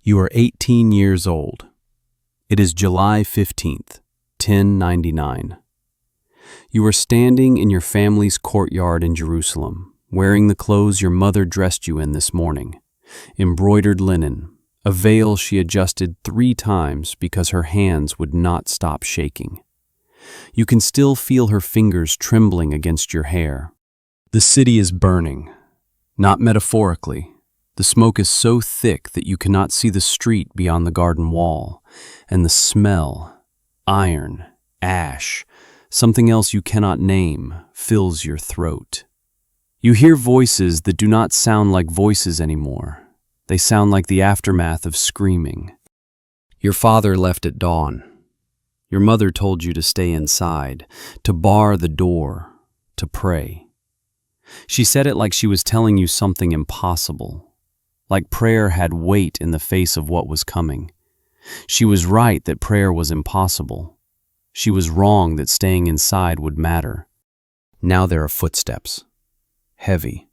You are 18 years old. It is July 15th, 1099. You are standing in your family's courtyard in Jerusalem, wearing the clothes your mother dressed you in this morning. Embroidered linen, a veil she adjusted 3 times because her hands would not stop shaking. You can still feel her fingers trembling against your hair. The city is burning, not metaphorically. The smoke is so thick that you cannot see the street beyond the garden wall, and the smell, iron, ash, something else you cannot name, fills your throat. You hear voices that do not sound like voices anymore. They sound like the aftermath of screaming. Your father left at dawn. Your mother told you to stay inside, to bar the door, to pray. She said it like she was telling you something impossible. Like prayer had weight in the face of what was coming. She was right that prayer was impossible. She was wrong that staying inside would matter. Now there are footsteps. Heavy.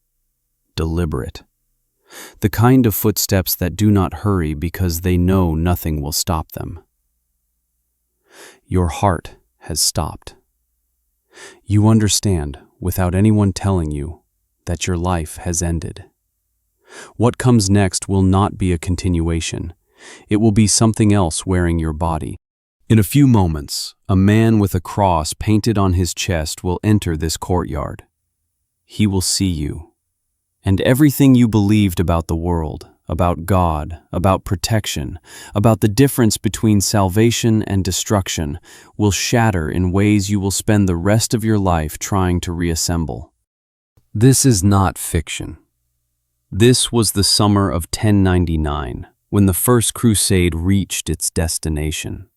Deliberate. The kind of footsteps that do not hurry because they know nothing will stop them. Your heart has stopped. You understand, without anyone telling you, that your life has ended. What comes next will not be a continuation. It will be something else wearing your body. In a few moments, a man with a cross painted on his chest will enter this courtyard. He will see you. And everything you believed about the world, about God, about protection, about the difference between salvation and destruction, will shatter in ways you will spend the rest of your life trying to reassemble. This is not fiction. This was the summer of 1099, when the First Crusade reached its destination.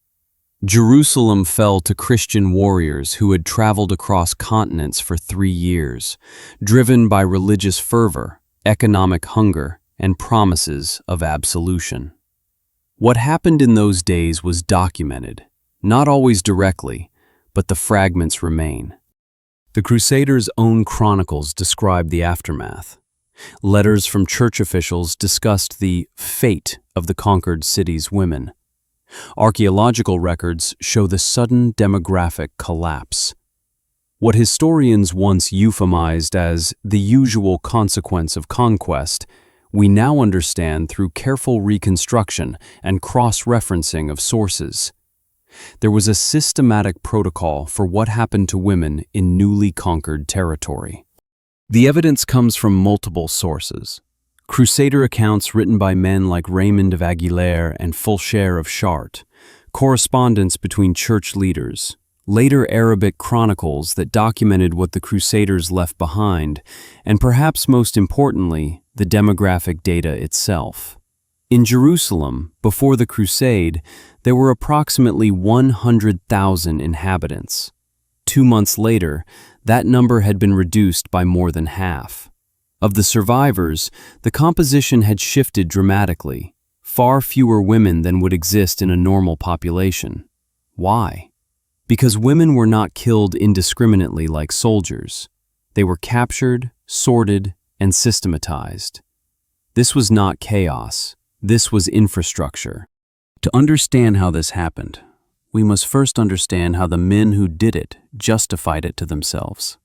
Jerusalem fell to Christian warriors who had traveled across continents for 3 years, driven by religious fervor, economic hunger, and promises of absolution. What happened in those days was documented, not always directly, but the fragments remain. The Crusaders' own chronicles describe the aftermath. Letters from church officials discussed the fate of the conquered city's women. Archaeological records show the sudden demographic collapse. What historians once euphemized as the usual consequence of conquest, we now understand through careful reconstruction and cross-referencing of sources. There was a systematic protocol for what happened to women in newly conquered territory. The evidence comes from multiple sources. Crusader accounts written by men like Raymond of Aguilera and Fulcher of Chartres, correspondence between church leaders, later Arabic chronicles that documented what the Crusaders left behind, and perhaps most importantly, the demographic data itself. In Jerusalem, before the Crusade, there were approximately 100,000 inhabitants. 2 months later, that number had been reduced by more than half. Of the survivors, the composition had shifted dramatically. Far fewer women than would exist in a normal population. Why? Because women were not killed indiscriminately like soldiers. They were captured, sorted, and systematized. This was not chaos. This was infrastructure. To understand how this happened, we must first understand how the men who did it justified it to themselves.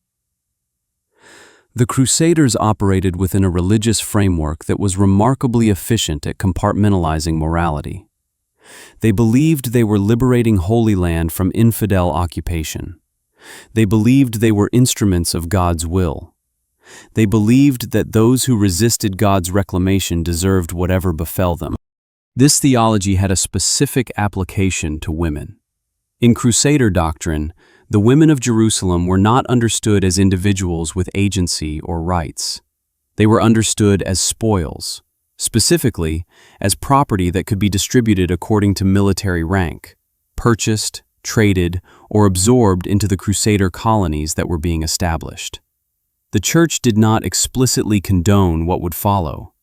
The Crusaders operated within a religious framework that was remarkably efficient at compartmentalizing morality. They believed they were liberating Holy Land from infidel occupation. They believed they were instruments of God's will. They believed that those who resisted God's reclamation deserved whatever befell them. This theology had a specific application to women. In Crusader doctrine, the women of Jerusalem were not understood as individuals with agency or rights. They were understood as spoils, specifically as property that could be distributed according to military rank, purchased, traded, or absorbed into the Crusader colonies that were being established. The Church did not explicitly condone what would follow,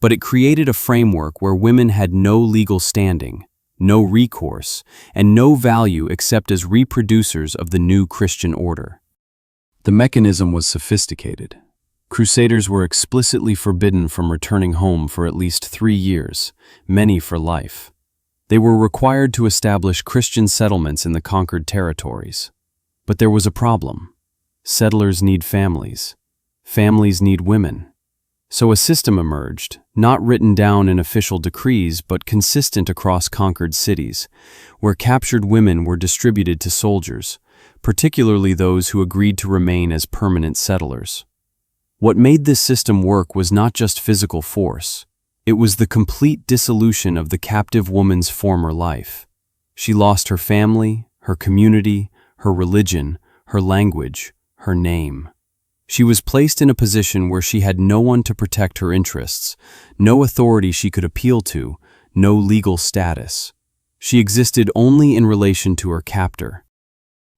but it created a framework where women had no legal standing, no recourse, and no value except as reproducers of the new Christian order. The mechanism was sophisticated. Crusaders were explicitly forbidden from returning home for at least 3 years, many for life. They were required to establish Christian settlements in the conquered territories. But there was a problem. Settlers need families. Families need women. So a system emerged, not written down in official decrees but consistent across conquered cities, where captured women were distributed to soldiers, particularly those who agreed to remain as permanent settlers. What made this system work was not just physical force. It was the complete dissolution of the captive woman's former life. She lost her family, her community, her religion, her language, her name. She was placed in a position where she had no one to protect her interests, no authority she could appeal to, no legal status. She existed only in relation to her captor.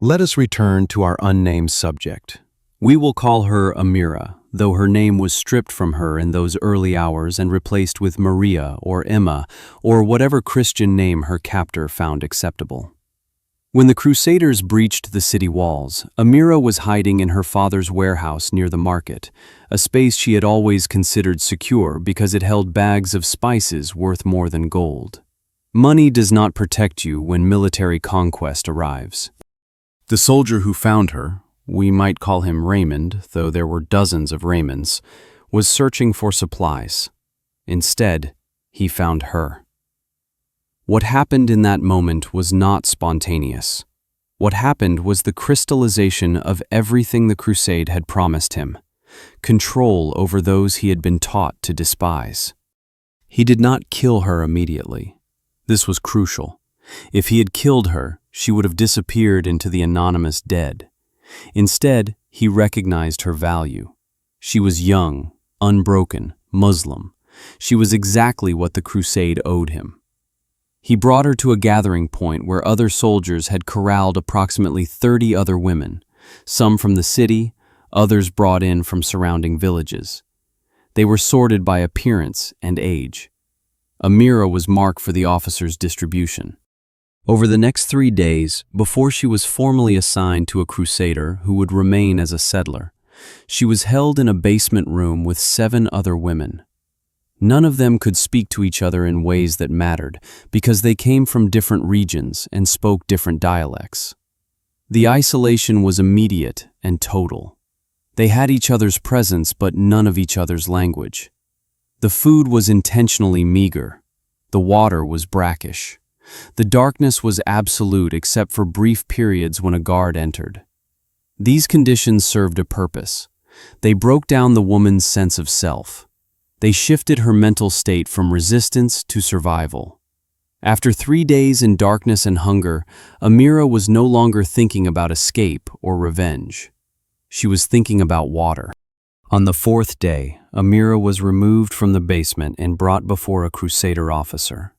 Let us return to our unnamed subject. We will call her Amira, though her name was stripped from her in those early hours and replaced with Maria or Emma or whatever Christian name her captor found acceptable. When the Crusaders breached the city walls, Amira was hiding in her father's warehouse near the market, a space she had always considered secure because it held bags of spices worth more than gold. Money does not protect you when military conquest arrives. The soldier who found her, we might call him Raymond, though there were dozens of Raymonds, was searching for supplies. Instead, he found her. What happened in that moment was not spontaneous. What happened was the crystallization of everything the Crusade had promised him, control over those he had been taught to despise. He did not kill her immediately. This was crucial. If he had killed her, she would have disappeared into the anonymous dead. Instead, he recognized her value. She was young, unbroken, Muslim. She was exactly what the Crusade owed him. He brought her to a gathering point where other soldiers had corralled approximately 30 other women, some from the city, others brought in from surrounding villages. They were sorted by appearance and age. Amira was marked for the officers' distribution. Over the next 3 days, before she was formally assigned to a crusader who would remain as a settler, she was held in a basement room with 7 other women. None of them could speak to each other in ways that mattered because they came from different regions and spoke different dialects. The isolation was immediate and total. They had each other's presence but none of each other's language. The food was intentionally meager. The water was brackish. The darkness was absolute except for brief periods when a guard entered. These conditions served a purpose. They broke down the woman's sense of self. They shifted her mental state from resistance to survival. After 3 days in darkness and hunger, Amira was no longer thinking about escape or revenge. She was thinking about water. On the 4th day, Amira was removed from the basement and brought before a crusader officer.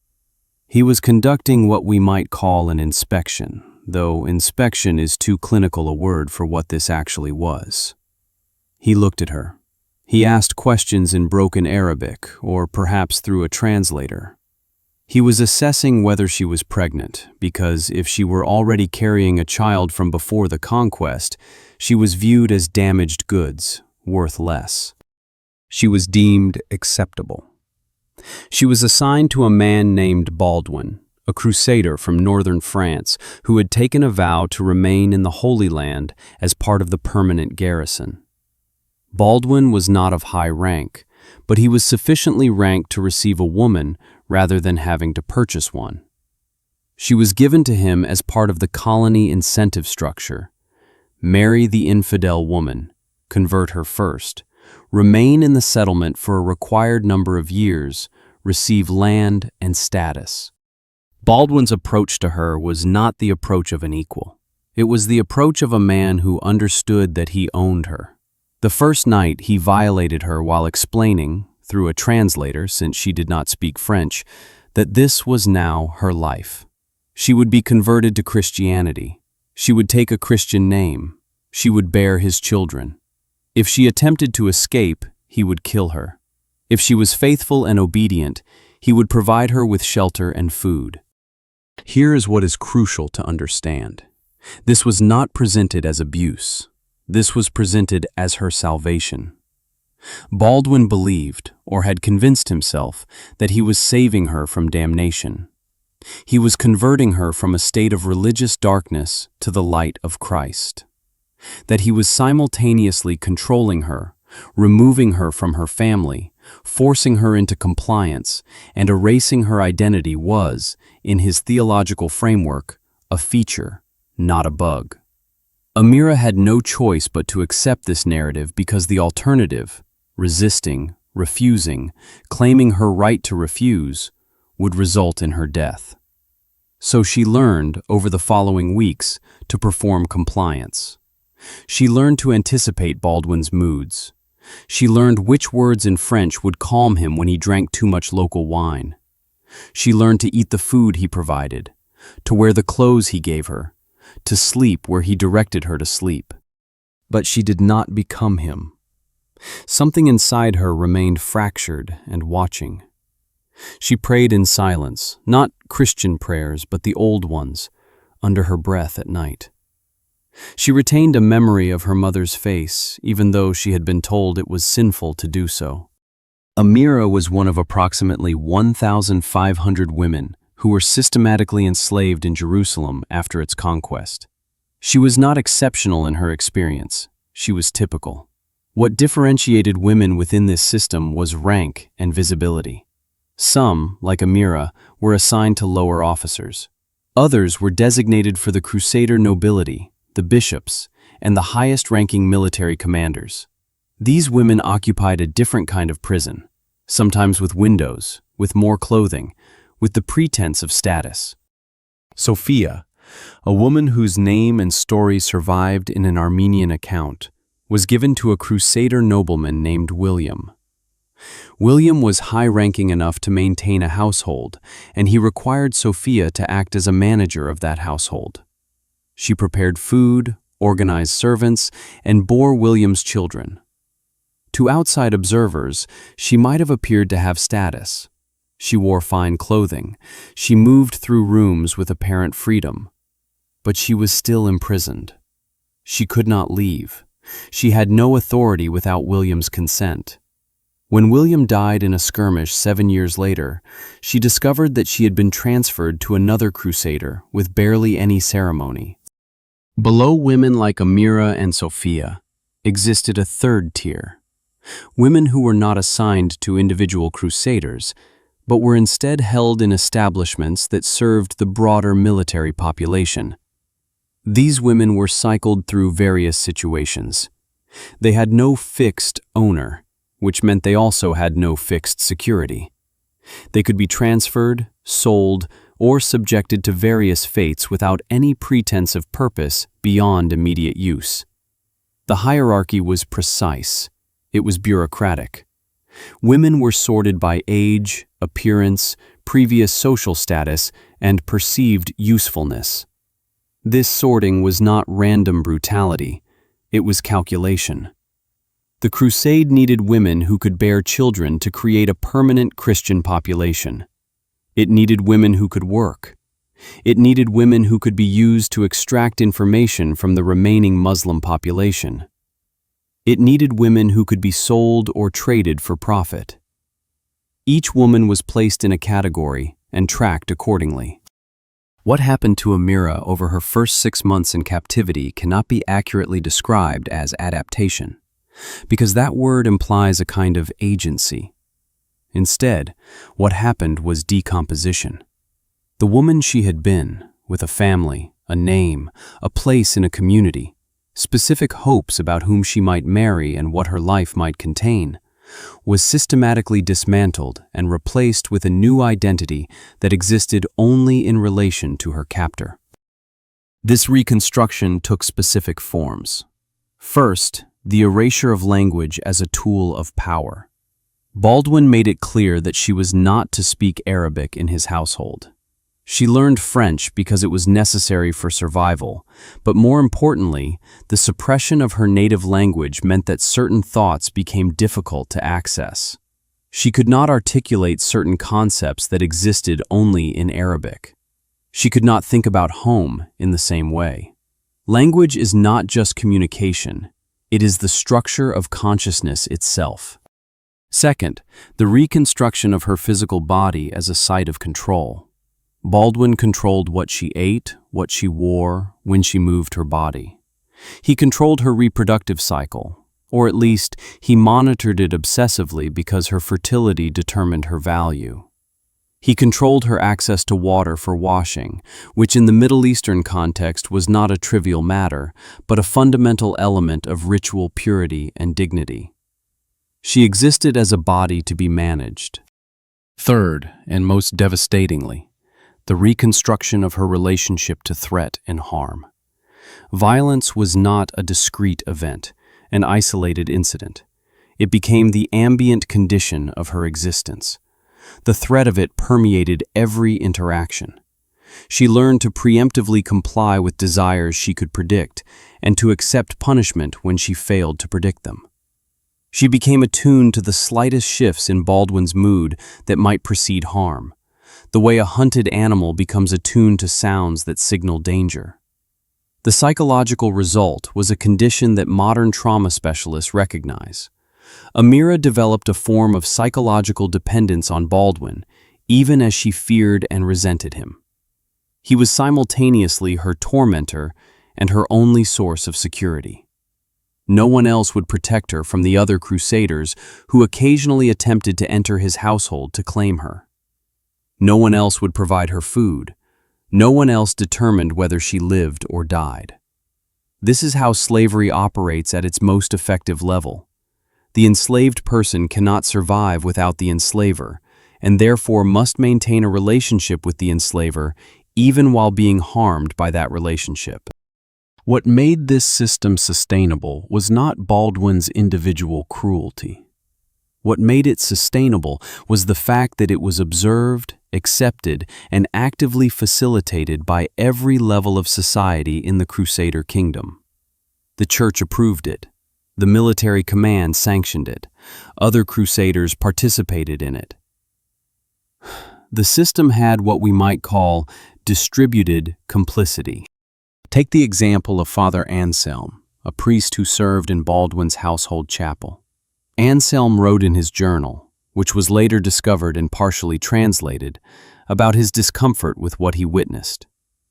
He was conducting what we might call an inspection, though inspection is too clinical a word for what this actually was. He looked at her. He asked questions in broken Arabic, or perhaps through a translator. He was assessing whether she was pregnant, because if she were already carrying a child from before the conquest, she was viewed as damaged goods, worth less. She was deemed acceptable. She was assigned to a man named Baldwin, a crusader from northern France who had taken a vow to remain in the Holy Land as part of the permanent garrison. Baldwin was not of high rank, but he was sufficiently ranked to receive a woman rather than having to purchase one. She was given to him as part of the colony incentive structure. Marry the infidel woman, convert her first, remain in the settlement for a required number of years, receive land and status. Baldwin's approach to her was not the approach of an equal. It was the approach of a man who understood that he owned her. The first night, he violated her while explaining, through a translator since she did not speak French, that this was now her life. She would be converted to Christianity. She would take a Christian name. She would bear his children. If she attempted to escape, he would kill her. If she was faithful and obedient, he would provide her with shelter and food. Here is what is crucial to understand. This was not presented as abuse. This was presented as her salvation. Baldwin believed, or had convinced himself, that he was saving her from damnation. He was converting her from a state of religious darkness to the light of Christ. That he was simultaneously controlling her, removing her from her family, forcing her into compliance, and erasing her identity was, in his theological framework, a feature, not a bug. Amira had no choice but to accept this narrative because the alternative, resisting, refusing, claiming her right to refuse, would result in her death. So she learned, over the following weeks, to perform compliance. She learned to anticipate Baldwin's moods. She learned which words in French would calm him when he drank too much local wine. She learned to eat the food he provided, to wear the clothes he gave her, to sleep where he directed her to sleep. But she did not become him. Something inside her remained fractured and watching. She prayed in silence, not Christian prayers, but the old ones, under her breath at night. She retained a memory of her mother's face, even though she had been told it was sinful to do so. Amira was one of approximately 1,500 women who were systematically enslaved in Jerusalem after its conquest. She was not exceptional in her experience. She was typical. What differentiated women within this system was rank and visibility. Some, like Amira, were assigned to lower officers. Others were designated for the crusader nobility, the bishops, and the highest-ranking military commanders. These women occupied a different kind of prison, sometimes with windows, with more clothing, with the pretense of status. Sophia, a woman whose name and story survived in an Armenian account, was given to a crusader nobleman named William. William was high-ranking enough to maintain a household, and he required Sophia to act as a manager of that household. She prepared food, organized servants, and bore William's children. To outside observers, she might have appeared to have status. She wore fine clothing. She moved through rooms with apparent freedom. But she was still imprisoned. She could not leave. She had no authority without William's consent. When William died in a skirmish 7 years later, she discovered that she had been transferred to another crusader with barely any ceremony. Below women like Amira and Sophia existed a third tier. Women who were not assigned to individual crusaders, but were instead held in establishments that served the broader military population. These women were cycled through various situations. They had no fixed owner, which meant they also had no fixed security. They could be transferred, sold, or subjected to various fates without any pretense of purpose beyond immediate use. The hierarchy was precise. It was bureaucratic. Women were sorted by age, appearance, previous social status, and perceived usefulness. This sorting was not random brutality. It was calculation. The crusade needed women who could bear children to create a permanent Christian population. It needed women who could work. It needed women who could be used to extract information from the remaining Muslim population. It needed women who could be sold or traded for profit. Each woman was placed in a category and tracked accordingly. What happened to Amira over her first 6 months in captivity cannot be accurately described as adaptation, because that word implies a kind of agency. Instead, what happened was decomposition. The woman she had been, with a family, a name, a place in a community, specific hopes about whom she might marry and what her life might contain, was systematically dismantled and replaced with a new identity that existed only in relation to her captor. This reconstruction took specific forms. First, the erasure of language as a tool of power. Baldwin made it clear that she was not to speak Arabic in his household. She learned French because it was necessary for survival, but more importantly, the suppression of her native language meant that certain thoughts became difficult to access. She could not articulate certain concepts that existed only in Arabic. She could not think about home in the same way. Language is not just communication, It is the structure of consciousness itself. Second, the reconstruction of her physical body as a site of control. Baldwin controlled what she ate, what she wore, when she moved her body. He controlled her reproductive cycle, or at least he monitored it obsessively because her fertility determined her value. He controlled her access to water for washing, which in the Middle Eastern context was not a trivial matter, but a fundamental element of ritual purity and dignity. She existed as a body to be managed. Third, and most devastatingly, the reconstruction of her relationship to threat and harm. Violence was not a discrete event, an isolated incident. It became the ambient condition of her existence. The threat of it permeated every interaction. She learned to preemptively comply with desires she could predict and to accept punishment when she failed to predict them. She became attuned to the slightest shifts in Baldwin's mood that might precede harm, the way a hunted animal becomes attuned to sounds that signal danger. The psychological result was a condition that modern trauma specialists recognize. Amira developed a form of psychological dependence on Baldwin, even as she feared and resented him. He was simultaneously her tormentor and her only source of security. No one else would protect her from the other Crusaders who occasionally attempted to enter his household to claim her. No one else would provide her food. No one else determined whether she lived or died. This is how slavery operates at its most effective level. The enslaved person cannot survive without the enslaver, and therefore must maintain a relationship with the enslaver even while being harmed by that relationship. What made this system sustainable was not Baldwin's individual cruelty. What made it sustainable was the fact that it was observed, accepted, and actively facilitated by every level of society in the Crusader kingdom. The Church approved it. The military command sanctioned it. Other Crusaders participated in it. The system had what we might call distributed complicity. Take the example of Father Anselm, a priest who served in Baldwin's household chapel. Anselm wrote in his journal, which was later discovered and partially translated, about his discomfort with what he witnessed.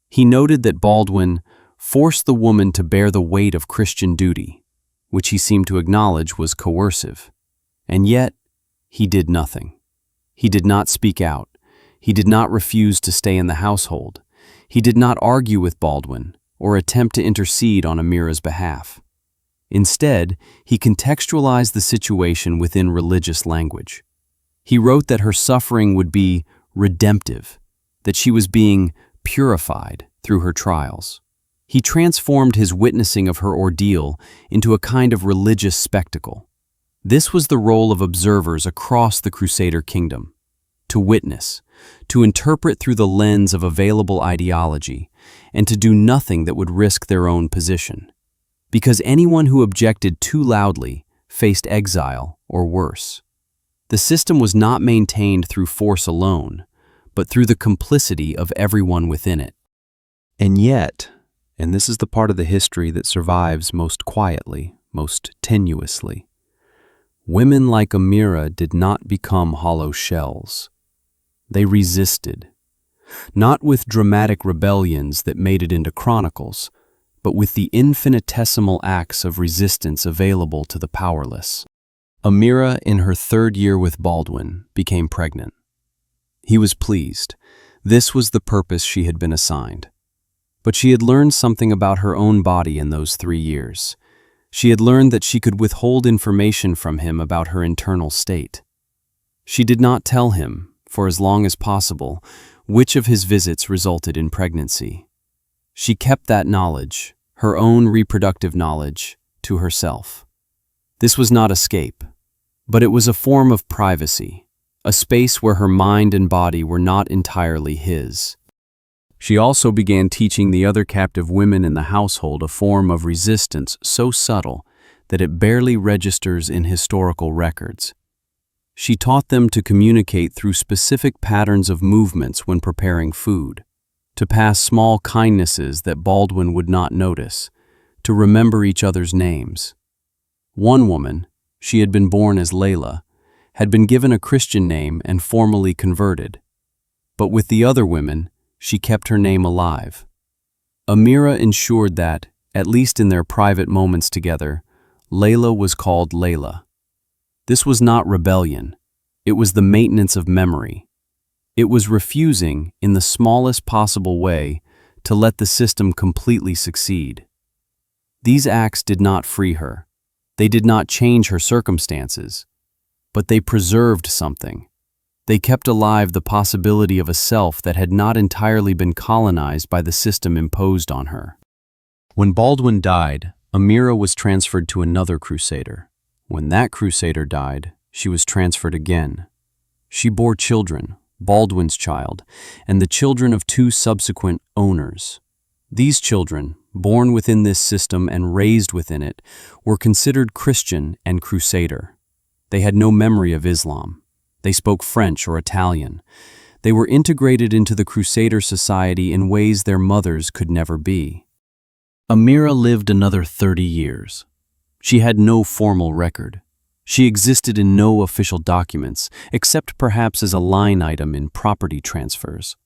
He noted that Baldwin forced the woman to bear the weight of Christian duty, which he seemed to acknowledge was coercive. And yet, he did nothing. He did not speak out. He did not refuse to stay in the household. He did not argue with Baldwin or attempt to intercede on Amira's behalf. Instead, he contextualized the situation within religious language. He wrote that her suffering would be redemptive, that she was being purified through her trials. He transformed his witnessing of her ordeal into a kind of religious spectacle. This was the role of observers across the Crusader kingdom: to witness, to interpret through the lens of available ideology, and to do nothing that would risk their own position. Because anyone who objected too loudly faced exile or worse. The system was not maintained through force alone, but through the complicity of everyone within it. And yet, and this is the part of the history that survives most quietly, most tenuously, women like Amira did not become hollow shells. They resisted, not with dramatic rebellions that made it into chronicles, but with the infinitesimal acts of resistance available to the powerless. Amira, in her third year with Baldwin, became pregnant. He was pleased. This was the purpose she had been assigned. But she had learned something about her own body in those 3 years. She had learned that she could withhold information from him about her internal state. She did not tell him, for as long as possible, which of his visits resulted in pregnancy. She kept that knowledge, her own reproductive knowledge, to herself. This was not escape, but it was a form of privacy, a space where her mind and body were not entirely his. She also began teaching the other captive women in the household a form of resistance so subtle that it barely registers in historical records. She taught them to communicate through specific patterns of movements when preparing food, to pass small kindnesses that Baldwin would not notice, to remember each other's names. One woman, she had been born as Layla, had been given a Christian name and formally converted. But with the other women, she kept her name alive. Amira ensured that, at least in their private moments together, Layla was called Layla. This was not rebellion. It was the maintenance of memory. It was refusing, in the smallest possible way, to let the system completely succeed. These acts did not free her. They did not change her circumstances. But they preserved something. They kept alive the possibility of a self that had not entirely been colonized by the system imposed on her. When Baldwin died, Amira was transferred to another crusader. When that crusader died, she was transferred again. She bore children, Baldwin's child, and the children of two subsequent owners. These children, born within this system and raised within it, were considered Christian and crusader. They had no memory of Islam. They spoke French or Italian. They were integrated into the crusader society in ways their mothers could never be. Amira lived another 30 years. She had no formal record. She existed in no official documents, except perhaps as a line item in property transfers.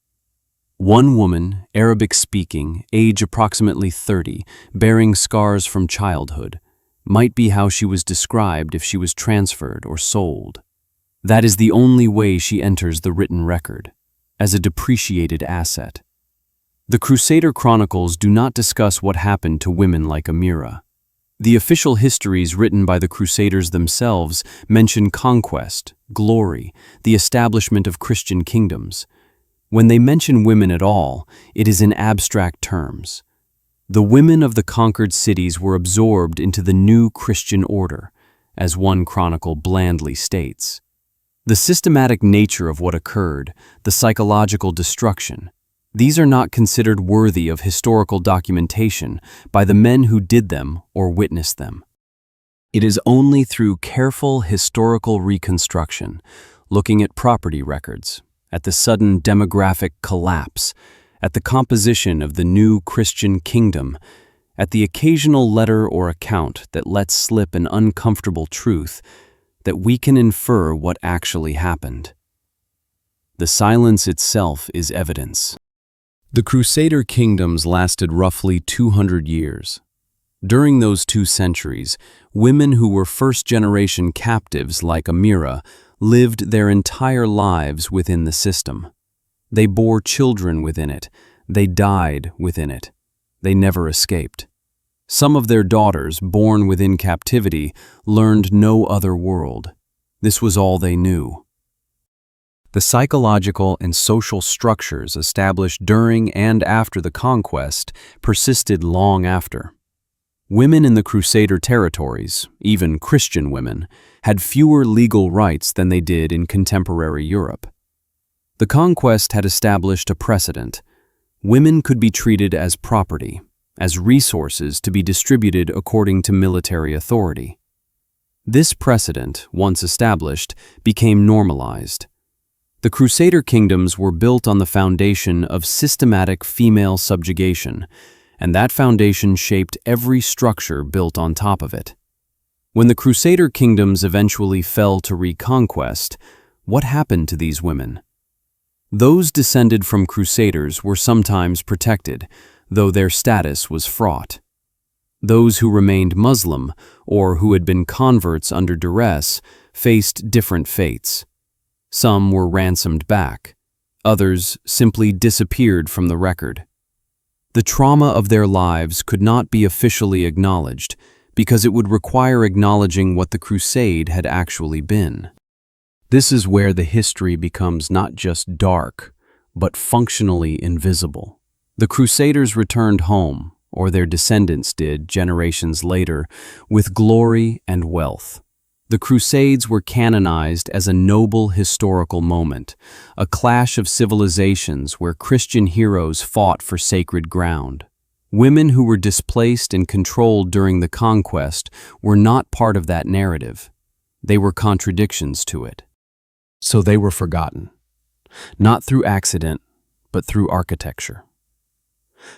One woman, Arabic-speaking, age approximately 30, bearing scars from childhood, might be how she was described if she was transferred or sold. That is the only way she enters the written record, as a depreciated asset. The Crusader chronicles do not discuss what happened to women like Amira. The official histories written by the Crusaders themselves mention conquest, glory, the establishment of Christian kingdoms. When they mention women at all, it is in abstract terms. The women of the conquered cities were absorbed into the new Christian order, as one chronicle blandly states. The systematic nature of what occurred, the psychological destruction, these are not considered worthy of historical documentation by the men who did them or witnessed them. It is only through careful historical reconstruction, looking at property records, at the sudden demographic collapse, at the composition of the new Christian kingdom, at the occasional letter or account that lets slip an uncomfortable truth, that we can infer what actually happened. The silence itself is evidence. The Crusader kingdoms lasted roughly 200 years. During those 2 centuries, women who were first-generation captives like Amira lived their entire lives within the system. They bore children within it. They died within it. They never escaped. Some of their daughters, born within captivity, learned no other world. This was all they knew. The psychological and social structures established during and after the conquest persisted long after. Women in the Crusader territories, even Christian women, had fewer legal rights than they did in contemporary Europe. The conquest had established a precedent. Women could be treated as property, as resources to be distributed according to military authority. This precedent, once established, became normalized. The Crusader kingdoms were built on the foundation of systematic female subjugation, and that foundation shaped every structure built on top of it. When the Crusader kingdoms eventually fell to reconquest, what happened to these women? Those descended from Crusaders were sometimes protected, though their status was fraught. Those who remained Muslim, or who had been converts under duress, faced different fates. Some were ransomed back. Others simply disappeared from the record. The trauma of their lives could not be officially acknowledged because it would require acknowledging what the crusade had actually been. This is where the history becomes not just dark, but functionally invisible. The Crusaders returned home, or their descendants did generations later, with glory and wealth. The Crusades were canonized as a noble historical moment, a clash of civilizations where Christian heroes fought for sacred ground. Women who were displaced and controlled during the conquest were not part of that narrative. They were contradictions to it. So they were forgotten, not through accident, but through architecture.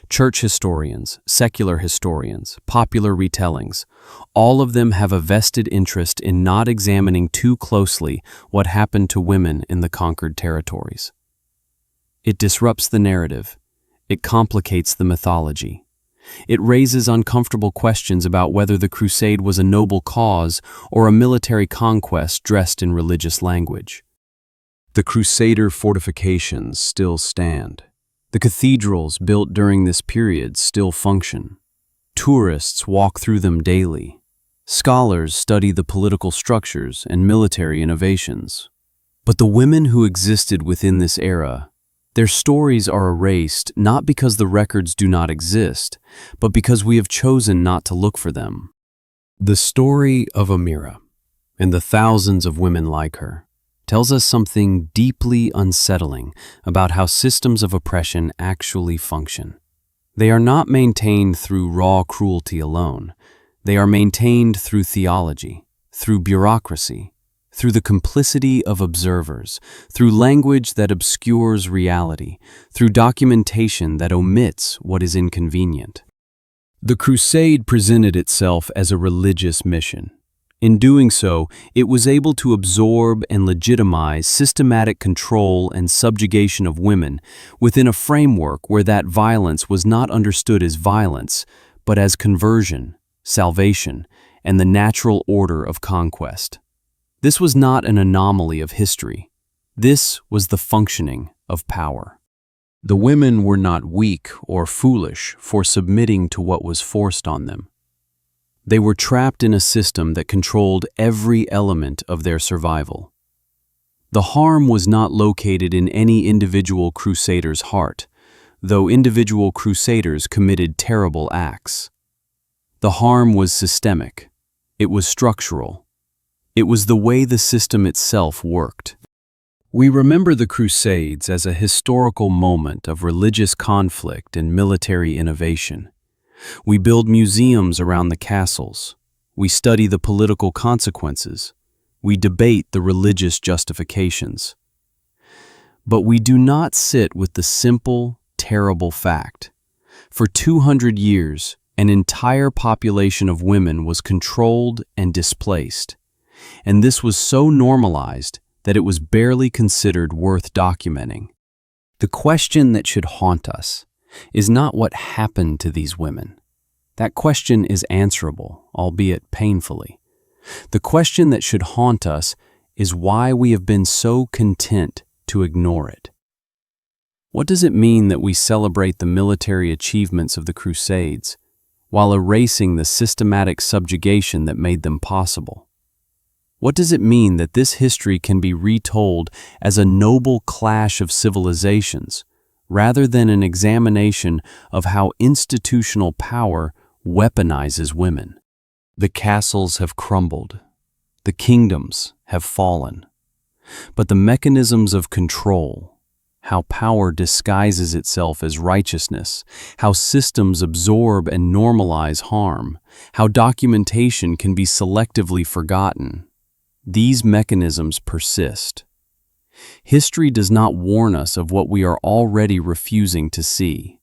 Church historians, secular historians, popular retellings, all of them have a vested interest in not examining too closely what happened to women in the conquered territories. It disrupts the narrative. It complicates the mythology. It raises uncomfortable questions about whether the crusade was a noble cause or a military conquest dressed in religious language. The Crusader fortifications still stand. The cathedrals built during this period still function. Tourists walk through them daily. Scholars study the political structures and military innovations. But the women who existed within this era, their stories are erased not because the records do not exist, but because we have chosen not to look for them. The story of Amira, and the thousands of women like her, tells us something deeply unsettling about how systems of oppression actually function. They are not maintained through raw cruelty alone. They are maintained through theology, through bureaucracy, through the complicity of observers, through language that obscures reality, through documentation that omits what is inconvenient. The crusade presented itself as a religious mission. In doing so, it was able to absorb and legitimize systematic control and subjugation of women within a framework where that violence was not understood as violence, but as conversion, salvation, and the natural order of conquest. This was not an anomaly of history. This was the functioning of power. The women were not weak or foolish for submitting to what was forced on them. They were trapped in a system that controlled every element of their survival. The harm was not located in any individual crusader's heart, though individual crusaders committed terrible acts. The harm was systemic. It was structural. It was the way the system itself worked. We remember the Crusades as a historical moment of religious conflict and military innovation. We build museums around the castles. We study the political consequences. We debate the religious justifications. But we do not sit with the simple, terrible fact. For 200 years, an entire population of women was controlled and displaced. And this was so normalized that it was barely considered worth documenting. The question that should haunt us is not what happened to these women. That question is answerable, albeit painfully. The question that should haunt us is why we have been so content to ignore it. What does it mean that we celebrate the military achievements of the Crusades while erasing the systematic subjugation that made them possible? What does it mean that this history can be retold as a noble clash of civilizations, rather than an examination of how institutional power weaponizes women? The castles have crumbled. The kingdoms have fallen. But the mechanisms of control, how power disguises itself as righteousness, how systems absorb and normalize harm, how documentation can be selectively forgotten, these mechanisms persist. History does not warn us of what we are already refusing to see.